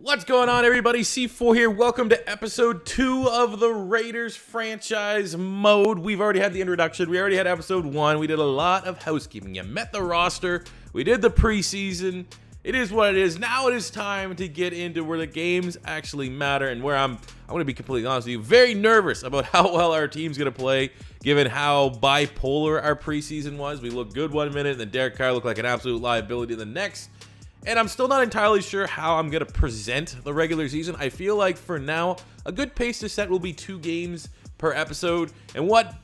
What's going on, everybody? C4 here. Welcome to episode 2 of the Raiders franchise mode. We've already had the introduction. We already had episode 1. We did a lot of housekeeping. You met the roster. We did the preseason. It is what it is. Now it is time to get into where the games actually matter and where I'm going to be completely honest with you, very nervous about how well our team's going to play, given how bipolar our preseason was. We looked good one minute, and then Derek Carr looked like an absolute liability the next. And I'm still not entirely sure how I'm going to present the regular season. I feel like for now, a good pace to set will be 2 games per episode. And what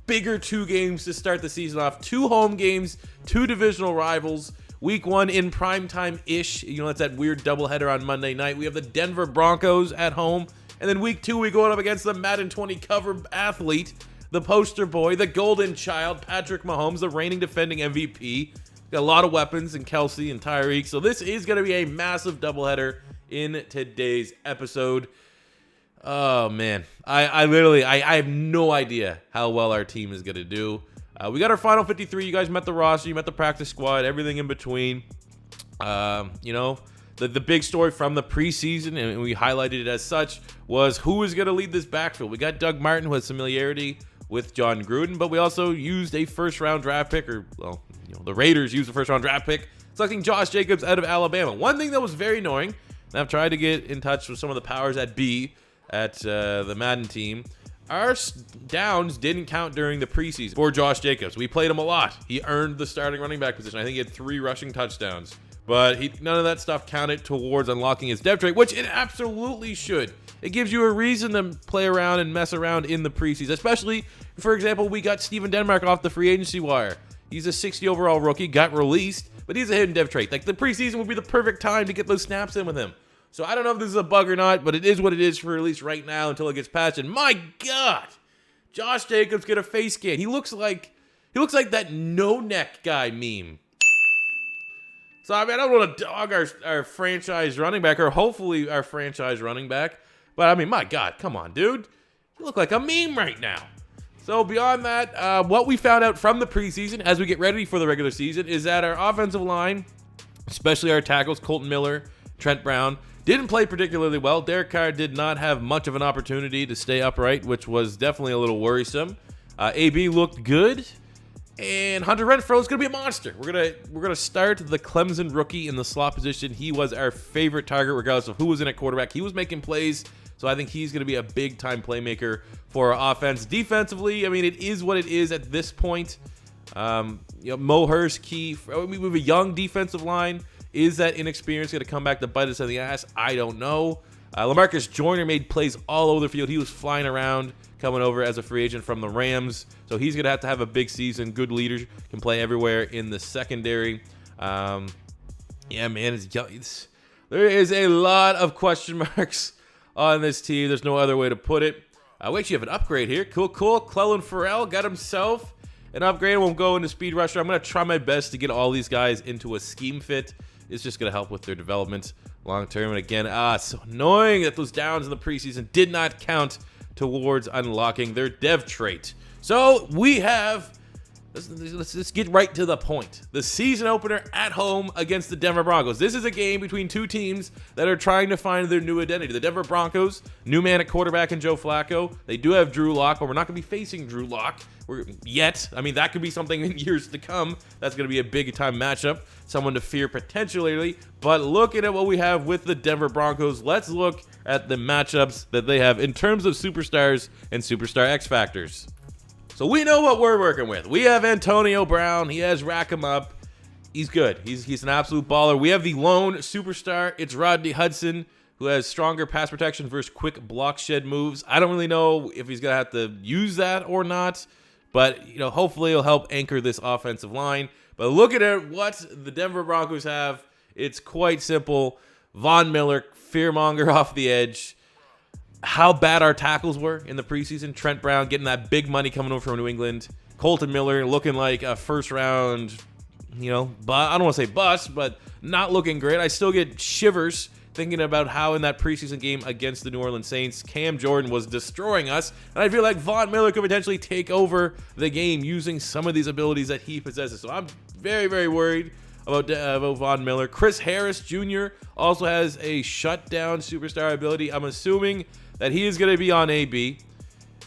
bigger 2 games to start the season off? 2 home games, 2 divisional rivals. Week 1 in primetime-ish. You know, that's that weird doubleheader on Monday night. We have the Denver Broncos at home. And then week 2, we go up against the Madden 20 cover athlete, the poster boy, the golden child, Patrick Mahomes, the reigning defending MVP. Got a lot of weapons in Kelsey and Tyreek. So this is going to be a massive doubleheader in today's episode. Oh, man. I have no idea how well our team is going to do. We got our final 53. You guys met the roster. You met the practice squad. Everything in between. You know, the big story from the preseason, and we highlighted it as such, was who is going to lead this backfield. We got Doug Martin, who has familiarity with John Gruden, but we also used a first-round draft pick, or, well, you know, the Raiders used a first-round draft pick, selecting Josh Jacobs out of Alabama. One thing that was very annoying, and I've tried to get in touch with some of the powers that be at the Madden team, our downs didn't count during the preseason for Josh Jacobs. We played him a lot. He earned the starting running back position. I think he had 3 rushing touchdowns, but none of that stuff counted towards unlocking his depth trait, which it absolutely should. It gives you a reason to play around and mess around in the preseason, especially, for example, we got Steven Denmark off the free agency wire. He's a 60 overall rookie, got released, but he's a hidden depth trait. Like, the preseason would be the perfect time to get those snaps in with him. So I don't know if this is a bug or not, but it is what it is for at least right now until it gets patched. And my God, Josh Jacobs get a face scan. He looks like that no-neck guy meme. So I mean, I don't want to dog our franchise running back, or hopefully our franchise running back. But, I mean, my God, come on, dude. You look like a meme right now. So, beyond that, what we found out from the preseason as we get ready for the regular season is that our offensive line, especially our tackles, Colton Miller, Trent Brown, didn't play particularly well. Derek Carr did not have much of an opportunity to stay upright, which was definitely a little worrisome. AB looked good. And Hunter Renfrow is going to be a monster. We're gonna start the Clemson rookie in the slot position. He was our favorite target regardless of who was in at quarterback. He was making plays. So I think he's going to be a big-time playmaker for our offense. Defensively, I mean, it is what it is at this point. You know, Mo Hurst, key. We have a young defensive line. Is that inexperience going to come back to bite us in the ass? I don't know. LaMarcus Joyner made plays all over the field. He was flying around, coming over as a free agent from the Rams. So he's going to have a big season. Good leaders, can play everywhere in the secondary. Yeah, man, there is a lot of question marks on this team. There's no other way to put it. We actually have an upgrade here. Cool. Clelin Ferrell got himself an upgrade. Won't go into speed rusher. I'm going to try my best to get all these guys into a scheme fit. It's just going to help with their development long term. And again, it's so annoying that those downs in the preseason did not count towards unlocking their dev trait. So we have, let's just get right to the point. The season opener at home against the Denver Broncos. This is a game between 2 teams that are trying to find their new identity. The Denver Broncos, new man at quarterback in Joe Flacco. They do have Drew Lock, but we're not going to be facing Drew Lock yet. I mean, that could be something in years to come. That's going to be a big-time matchup. Someone to fear potentially. But looking at what we have with the Denver Broncos, let's look at the matchups that they have in terms of superstars and superstar X factors. So we know what we're working with. We have Antonio Brown. He has rack him up. He's good. He's an absolute baller. We have the lone superstar. It's Rodney Hudson, who has stronger pass protection versus quick block shed moves. I don't really know if he's going to have to use that or not, but you know, hopefully it'll help anchor this offensive line. But looking at what the Denver Broncos have, it's quite simple. Von Miller, fearmonger off the edge. How bad our tackles were in the preseason. Trent Brown getting that big money coming over from New England. Colton Miller looking like a first round, you know, I don't want to say bust, but not looking great. I still get shivers thinking about how in that preseason game against the New Orleans Saints, Cam Jordan was destroying us. And I feel like Von Miller could potentially take over the game using some of these abilities that he possesses. So I'm very, very worried about Von Miller. Chris Harris Jr. also has a shutdown superstar ability. I'm assuming that he is going to be on AB.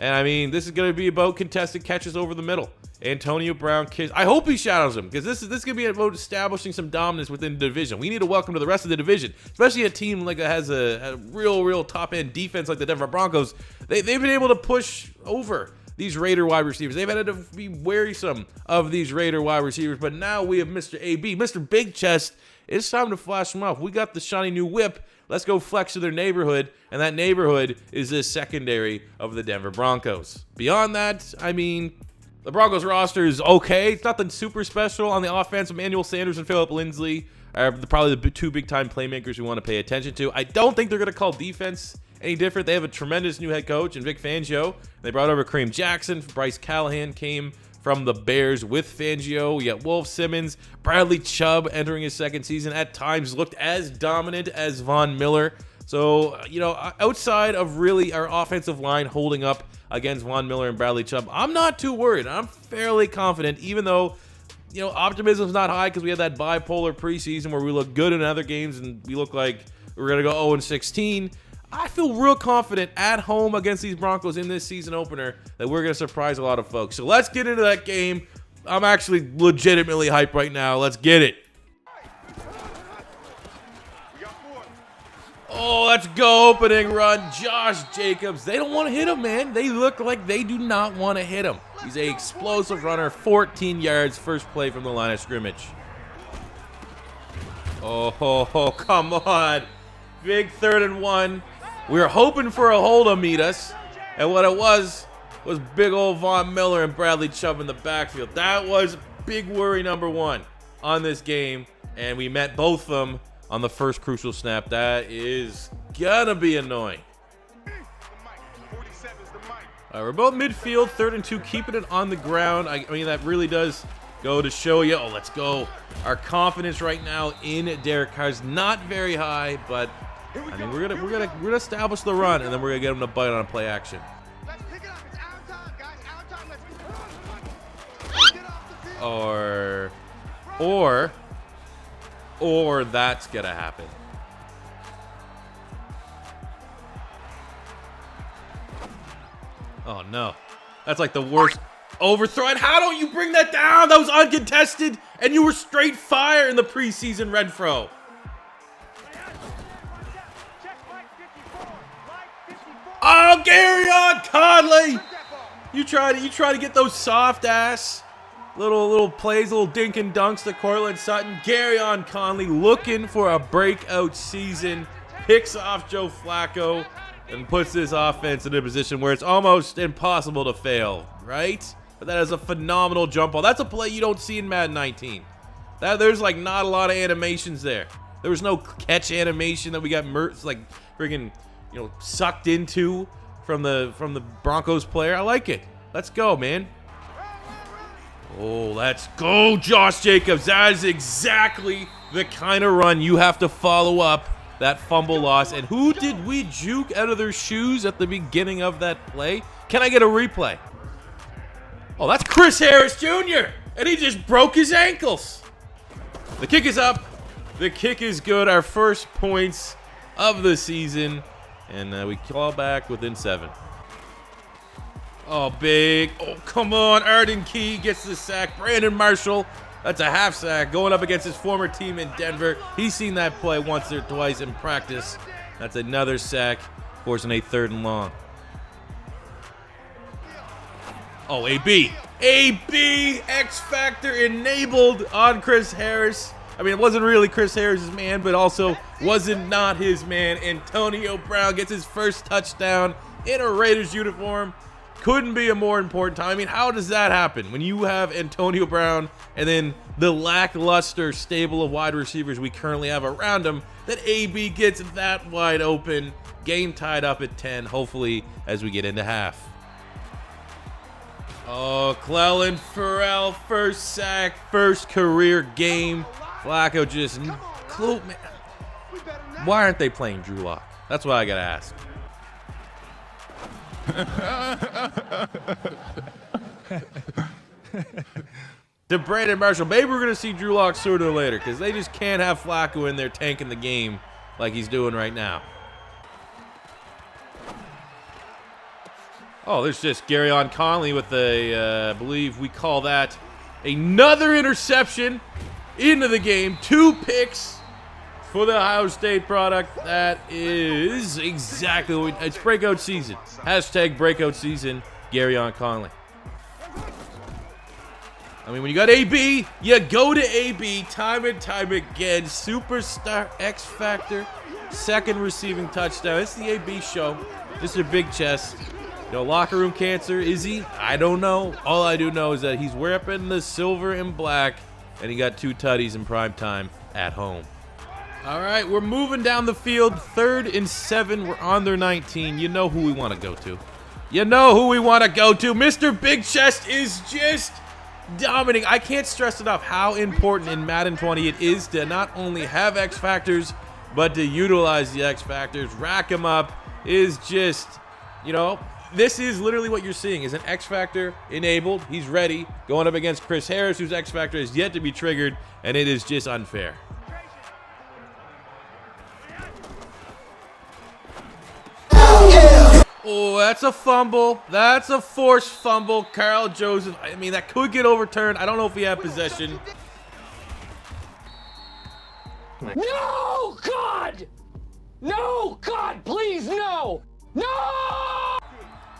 And I mean, this is going to be about contested catches over the middle. Antonio Brown I hope he shadows him, because this is going to be about establishing some dominance within the division. We need to welcome to the rest of the division, especially a team like that has a real top-end defense like the Denver Broncos. They've been able to push over these Raider wide receivers. They've had to be wearisome of these Raider wide receivers, but now we have Mr. AB, Mr. Big Chest. It's time to flash them off. We got the shiny new whip. Let's go flex to their neighborhood, and that neighborhood is the secondary of the Denver Broncos. Beyond that, I mean, the Broncos roster is okay. It's nothing super special. On the offense, Emmanuel Sanders and Phillip Lindsay are probably the two big-time playmakers we want to pay attention to. I don't think they're going to call defense any different. They have a tremendous new head coach in Vic Fangio. They brought over Kareem Jackson. Bryce Callahan came from the Bears with Fangio. We got Wolf Simmons. Bradley Chubb entering his second season. At times looked as dominant as Von Miller. So, you know, outside of really our offensive line holding up against Von Miller and Bradley Chubb, I'm not too worried. I'm fairly confident, even though, you know, optimism's not high because we had that bipolar preseason where we look good in other games and we look like we're going to go 0-16. I feel real confident at home against these Broncos in this season opener that we're going to surprise a lot of folks. So let's get into that game. I'm actually legitimately hyped right now. Let's get it. Oh, let's go. Opening run. Josh Jacobs. They don't want to hit him, man. They look like they do not want to hit him. He's an explosive runner. 14 yards. First play from the line of scrimmage. Oh, come on. Big 3rd and 1. We were hoping for a hole to meet us. And what it was big old Von Miller and Bradley Chubb in the backfield. That was big worry number 1 on this game. And we met both of them on the first crucial snap. That is gonna be annoying. All right, we're both midfield, 3rd and 2, keeping it on the ground. I mean, that really does go to show you. Oh, let's go. Our confidence right now in Derek Carr is not very high, but I mean, we're gonna establish the run, and then we're gonna get him to bite on play action. Let's pick it up. It's out time, guys. Out time. Let's get off the field. Or that's gonna happen. Oh no, that's like the worst overthrow. And how don't you bring that down? That was uncontested, and you were straight fire in the preseason Renfro. Oh, Garyon Conley! You try to get those soft ass little plays, little dink and dunks to Cortland Sutton. Garyon Conley looking for a breakout season, picks off Joe Flacco and puts this offense in a position where it's almost impossible to fail, right? But that is a phenomenal jump ball. That's a play you don't see in Madden 19. There's like not a lot of animations there. There was no catch animation that we got like friggin', you know, sucked into from the Broncos player. I like it. Let's go, man. Oh, let's go, Josh Jacobs. That is exactly the kind of run you have to follow up that fumble loss. And who did we juke out of their shoes at the beginning of that play? Can I get a replay? Oh, that's Chris Harris Jr. And he just broke his ankles. The kick is up. The kick is good. Our first points of the season. And we claw back within 7. Oh, big. Oh, come on. Arden Key gets the sack. Brandon Marshall, that's a half sack going up against his former team in Denver. He's seen that play once or twice in practice. That's another sack, forcing a 3rd and long. Oh, AB. AB, X Factor enabled on Chris Harris. I mean, it wasn't really Chris Harris's man, but also wasn't not his man. Antonio Brown gets his first touchdown in a Raiders uniform. Couldn't be a more important time. I mean, how does that happen when you have Antonio Brown and then the lackluster stable of wide receivers we currently have around him, that AB gets that wide open, game tied up at 10, hopefully, as we get into half. Oh, Clelin Ferrell, first sack, first career game. Flacco just... Why aren't they playing Drew Lock? That's what I gotta ask. to Brandon Marshall. Maybe we're going to see Drew Lock sooner or later because they just can't have Flacco in there tanking the game like he's doing right now. Oh, there's just Garyon Conley with a, I believe we call that another interception into the game. 2 picks for the Ohio State product. That is exactly what it's breakout season. Hashtag breakout season, Garyon Conley. I mean, when you got AB, you go to AB time and time again. Superstar X Factor, second receiving touchdown. It's the AB show. This is a big chest. You know, locker room cancer, is he? I don't know. All I do know is that he's wearing the silver and black, and he got 2 tutties in prime time at home. All right, we're moving down the field. 3rd and 7. We're on their 19. You know who we want to go to. You know who we want to go to. Mr. Big Chest is just dominating. I can't stress enough how important in Madden 20 it is to not only have X Factors, but to utilize the X Factors. Rack them up is just, you know, this is literally what you're seeing is an X Factor enabled. He's ready, going up against Chris Harris, whose X Factor is yet to be triggered, and it is just unfair. Oh, that's a fumble. That's a forced fumble. Carl Joseph, I mean, that could get overturned. I don't know if he had possession. No, God! No, God, please, no! No!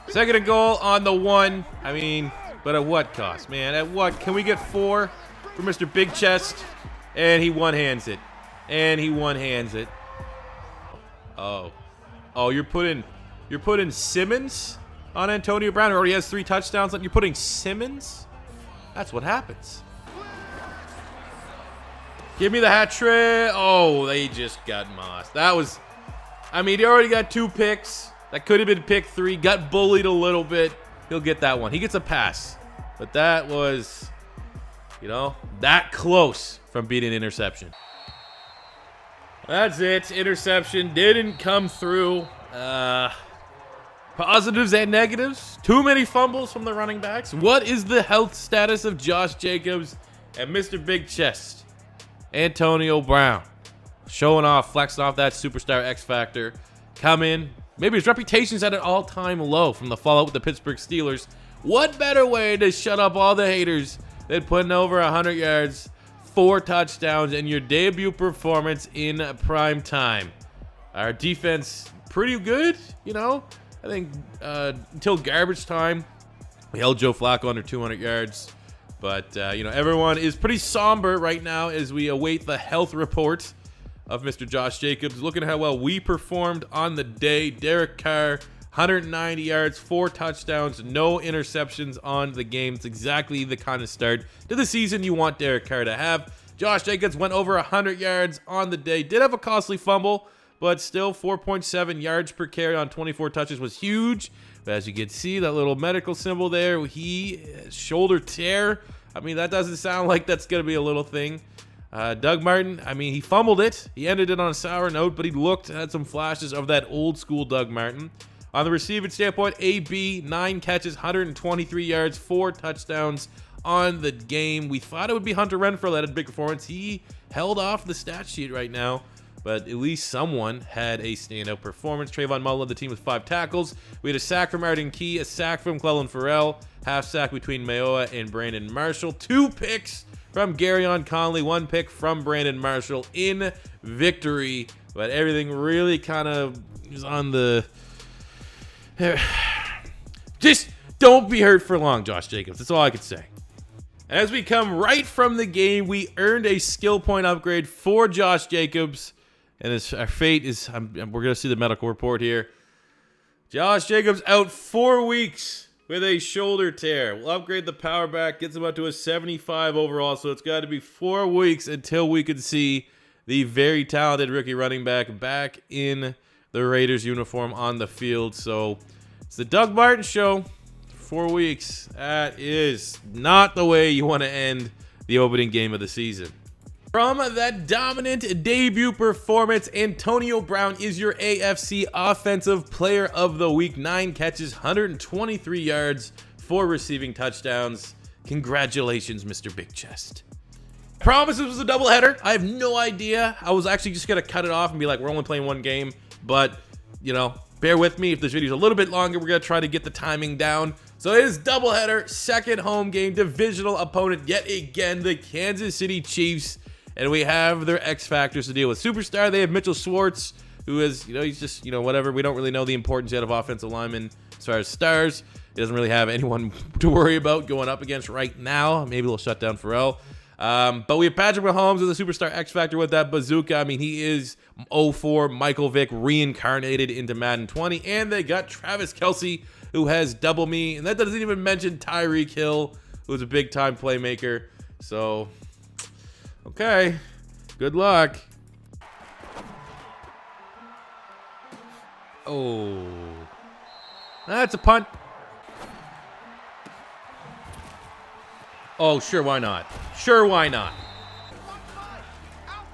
2nd and goal on the 1. I mean, but at what cost, man? At what? Can we get 4 for Mr. Big Chest? And he one-hands it. And he one-hands it. Oh. Oh, you're putting Simmons on Antonio Brown, who already has 3 touchdowns. You're putting Simmons? That's what happens. Give me the hat trick. Oh, they just got mossed. That was, I mean, he already got 2 picks. That could have been pick 3. Got bullied a little bit. He'll get that one. He gets a pass. But that was, you know, that close from beating an interception. That's it. Interception didn't come through. Positives and negatives. Too many fumbles from the running backs. What is the health status of Josh Jacobs and Mr. Big Chest? Antonio Brown. Showing off, flexing off that superstar X Factor. Come in. Maybe his reputation's at an all-time low from the fallout with the Pittsburgh Steelers. What better way to shut up all the haters than putting over 100 yards, 4 touchdowns, and your debut performance in prime time? Our defense, pretty good, you know. I think until garbage time, we held Joe Flacco under 200 yards. But, you know, everyone is pretty somber right now as we await the health report of Mr. Josh Jacobs. Looking at how well we performed on the day. Derek Carr, 190 yards, 4 touchdowns, no interceptions on the game. It's exactly the kind of start to the season you want Derek Carr to have. Josh Jacobs went over 100 yards on the day. Did have a costly fumble, but still 4.7 yards per carry on 24 touches was huge. But as you can see, that little medical symbol there, shoulder tear. I mean, that doesn't sound like that's going to be a little thing. Doug Martin, I mean, he fumbled it. He ended it on a sour note, but he had some flashes of that old school Doug Martin. On the receiving standpoint, AB, 9 catches, 123 yards, 4 touchdowns on the game. We thought it would be Hunter Renfrow that had a big performance. He held off the stat sheet right now, but at least someone had a standout performance. Trayvon Mullen led the team with 5 tackles. We had a sack from Arden Key, a sack from Clellan Ferrell, half sack between Mayoa and Brandon Marshall, 2 picks from Garyon Conley, 1 pick from Brandon Marshall in victory. But everything really kind of is on the... Just don't be hurt for long, Josh Jacobs. That's all I could say. As we come right from the game, we earned a skill point upgrade for Josh Jacobs. And our fate is, we're going to see the medical report here. Josh Jacobs out 4 weeks with a shoulder tear. We'll upgrade the power back, gets him up to a 75 overall. So it's got to be 4 weeks until we can see the very talented rookie running back in the Raiders uniform on the field. So it's the Doug Martin show. 4 weeks. That is not the way you want to end the opening game of the season. From that dominant debut performance, Antonio Brown is your AFC Offensive Player of the Week. 9 catches, 123 yards, 4 receiving touchdowns. Congratulations, Mr. Big Chest. Promise this was a doubleheader. I have no idea. I was actually just gonna cut it off and be like, we're only playing one game, but you know, bear with me. If this video's a little bit longer, we're gonna try to get the timing down. So it is doubleheader, second home game, divisional opponent yet again, the Kansas City Chiefs, and we have their X factors to deal with. Superstar, they have Mitchell Schwartz, who is, you know, he's just, you know, whatever. We don't really know the importance yet of offensive linemen as far as stars. He doesn't really have anyone to worry about going up against right now. Maybe they'll shut down Pharrell. But we have Patrick Mahomes with a superstar X factor with that bazooka. I mean, he is 04 Michael Vick reincarnated into Madden 20. And they got Travis Kelce, who has double me. And that doesn't even mention Tyreek Hill, who's a big-time playmaker. So, okay. Good luck. Oh. That's a punt. Oh, sure, why not? Sure, why not?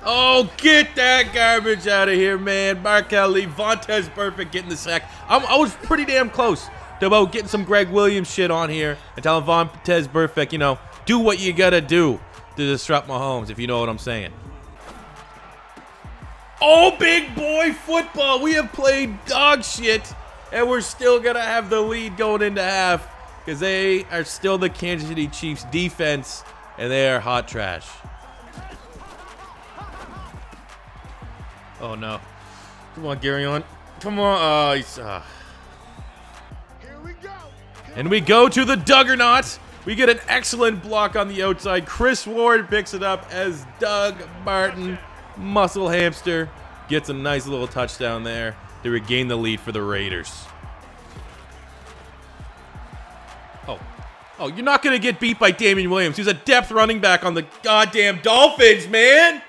Oh, get that garbage out of here, man. Markel Lee, Vontaze Burfict getting the sack. I was pretty damn close to about getting some Greg Williams shit on here and telling Vontaze Burfict, you know, do what you gotta do to disrupt Mahomes, if you know what I'm saying. Oh, big boy football. We have played dog shit, and we're still gonna have the lead going into half. Because they are still the Kansas City Chiefs defense, and they are hot trash. Oh, no. Come on, Gary on. Come on. Oh, he's... Here we go. And we go to the Duggernaut. We get an excellent block on the outside. Chris Ward picks it up as Doug Martin, muscle hamster, gets a nice little touchdown there to regain the lead for the Raiders. Oh, you're not going to get beat by Damian Williams. He's a depth running back on the goddamn Dolphins, man.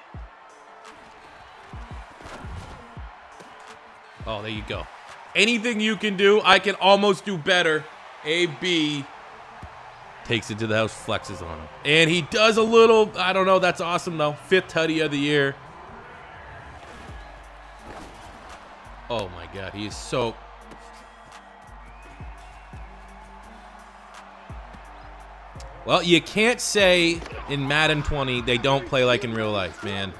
Oh, there you go. Anything you can do, I can almost do better. AB takes it to the house, flexes on him. And he does a little, I don't know, that's awesome, though. 5th tutty of the year. Oh, my God, he is so... Well, you can't say in Madden 20 they don't play like in real life, man.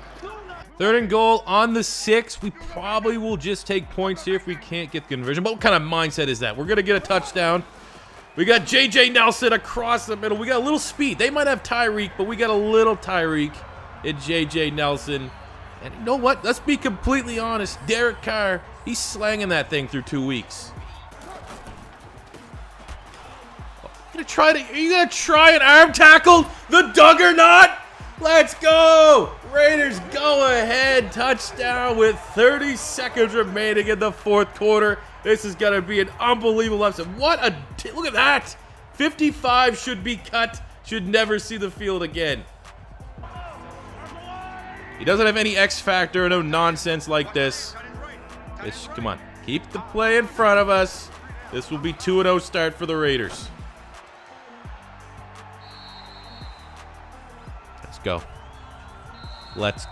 3rd and goal on the 6. We probably will just take points here if we can't get the conversion. But what kind of mindset is that? We're going to get a touchdown. We got J.J. Nelson across the middle. We got a little speed. They might have Tyreek, but we got a little Tyreek in J.J. Nelson. And you know what? Let's be completely honest. Derek Carr, he's slanging that thing through 2 weeks. Are you gonna try an arm tackle? The Duggernaut? Let's go! Raiders go ahead. Touchdown with 30 seconds remaining in the 4th quarter. This is gonna be an unbelievable episode. Look at that! 55 should be cut. Should never see the field again. He doesn't have any X factor, no nonsense like this. Come on, keep the play in front of us. This will be 2-0 start for the Raiders. Go. Let's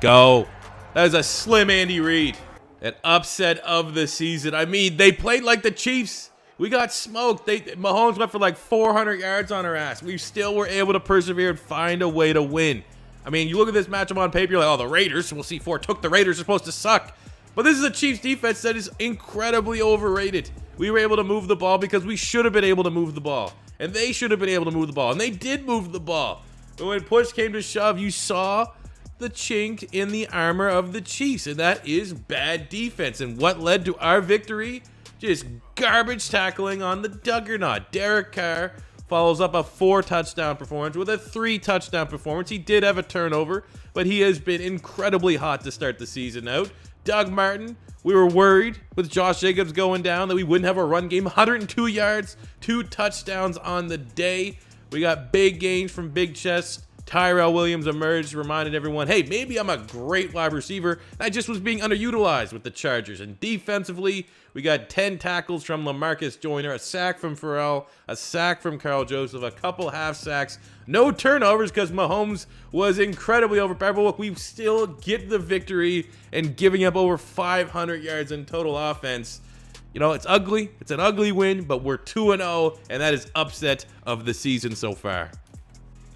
go. That is a slim Andy Reid. An upset of the season. I mean, they played like the Chiefs. We got smoked. Mahomes went for like 400 yards on our ass. We still were able to persevere and find a way to win. I mean, you look at this matchup on paper, you're like, oh, the Raiders. We'll see 4 took the Raiders are supposed to suck. But this is a Chiefs defense that is incredibly overrated. We were able to move the ball because we should have been able to move the ball. And they should have been able to move the ball. And they did move the ball. But when push came to shove, you saw the chink in the armor of the Chiefs, and that is bad defense. And what led to our victory? Just garbage tackling on the Duggernaut. Derek Carr follows up a 4-touchdown performance with a 3-touchdown performance. He did have a turnover, but he has been incredibly hot to start the season out. Doug Martin, we were worried with Josh Jacobs going down that we wouldn't have a run game. 102 yards, 2 touchdowns on the day. We got big gains from Big Chest. Tyrell Williams emerged, reminded everyone, hey, maybe I'm a great wide receiver. I just was being underutilized with the Chargers. And defensively, we got 10 tackles from LaMarcus Joyner, a sack from Pharrell, a sack from Carl Joseph, a couple half sacks, no turnovers because Mahomes was incredibly overpowered. But look, we still get the victory and giving up over 500 yards in total offense. You know, it's ugly. It's an ugly win, but we're 2-0, and that is upset of the season so far.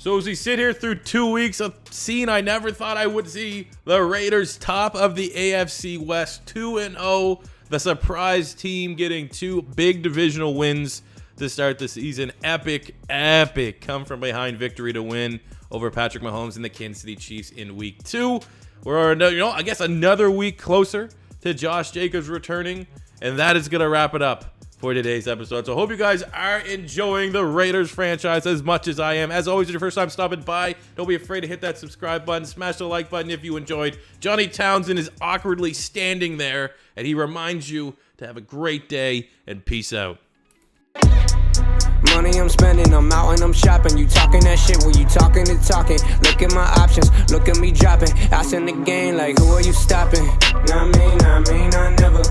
So as we sit here through 2 weeks, a scene I never thought I would see, the Raiders top of the AFC West, 2-0, the surprise team getting 2 big divisional wins to start the season. Epic come from behind victory to win over Patrick Mahomes and the Kansas City Chiefs in week 2. We're, I guess another week closer to Josh Jacobs returning, and that is going to wrap it up for today's episode. So I hope you guys are enjoying the Raiders franchise as much as I am. As always, if it's your first time stopping by, don't be afraid to hit that subscribe button, smash the like button if you enjoyed. Johnny Townsend is awkwardly standing there, and he reminds you to have a great day, and peace out. Money I'm spending, I'm out and I'm shopping. You talking that shit, well you talking the talking. Look at my options, look at me dropping. Ass in the game, like who are you stopping? Not me, I never.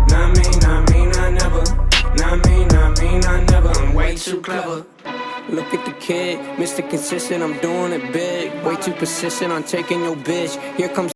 Not me, I never. Not me, I never. I'm way too clever. Look at the kid, Mr. Consistent, I'm doing it big. Way too persistent on taking your bitch. Here comes